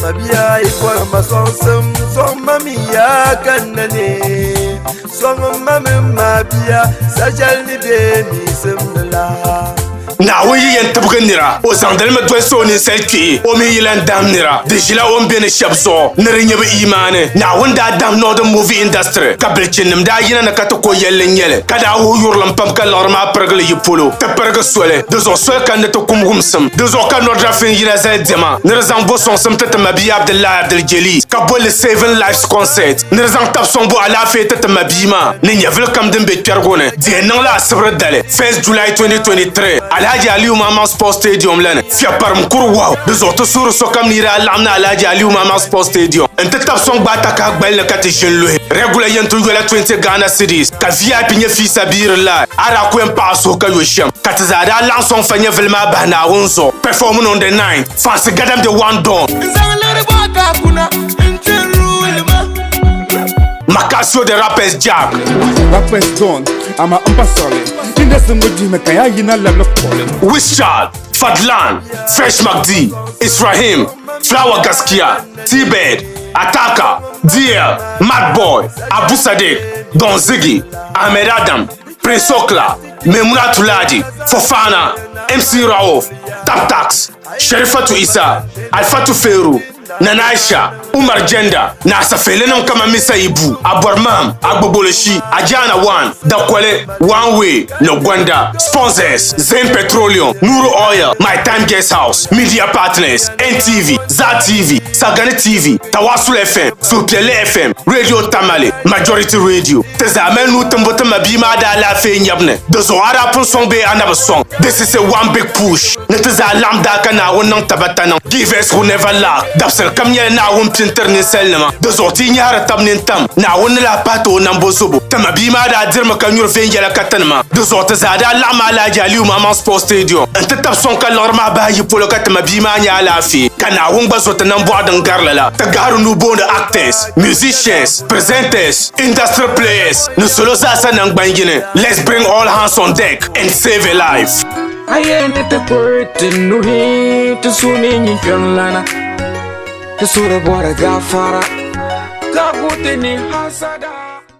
mabiya ikwar masonsum son mamiya kannane son mamin mabiya sajal ni be mi simla na wuyi yen tabgan nira o zangdal ma doy so ni selki o mi yilan dam nira de jila on bene shabzo nir nyebe imane na wanda dam Northern movie industry ka bilchinim da yina na kato ko yellen yele kada wo yurlam pam ka lorma pergal yipolo te perga sole de zo sol kan to kumgumsum de zo ka NORDRAFIM yina zel dema nir zang bo son sum tata mabi Abdullah Abdul Jeli ka bol 7 lives concert nir zang tap son bo ala fe tata mabima ni nyavel kam dem be pergone de nang la sabre dale 1 July 2023 Alhaji Aliou Mama Sports Stadium lana fia parm kur wow de zo to suru so kam nira lamna Alhaji Aliou Mama Sports Stadium ente tap son bata ka gbel na katishin lo regular yentu yola 20 Ghana cedis ka VIP nye fi sabir la ara ko en paso ka yosham katazada lanson fanya velma bana wonso performing on the 9th fancy gadam the one don Makasio the rappers Jack rappers Don ama ambassador indese ngodi mekaya yina level problem Wischal Fadlan Fresh McD Israhim Flower Gaskia T-Bed Ataka DL Mad Boy Abu Sadiq Don Ziggy Ahmed Adam Prince Okla Memuna Tuladi Fofana MC Raouf Taptax Sherifatu Isa Alfatu Feru Nanaisha Umar Jenda Nasa Felenam kama Misa Ibu Abormam Agboboloshi Ajana One Dakwale One Way No Gwanda Sponsors Zen Petroleum Nuru Oil My Time Guest House Media Partners NTV ZA-TV Sagane TV Tawasul FM Supiele FM Radio Tamale Majority Radio Tezamen Nutambote Mabima da la fe nyabne Dezoara pun song be another song. This is a one big push Neteza lambda kana wonang tabatana Give us who never lack Dapsel kamye na won pinter ni selma Dezoti nyara tab nintam Na won la pato nambosobo Tamabima da dirma kanyur fengela katanma Dezoti zada lama Alhaji Aliou Mama Sports Stadium Ente tab son ka lorma ba yipolo katamabima nya la fi Kana won bazota nambo adan garlala Tagaru nubonde actors musicians presenters industry players no solo sasa nang bangine. Let's bring all hands on deck and save a life. I ain't at the port in New Hampshire to soon in Carolina. The sort of water got far. Got what they need.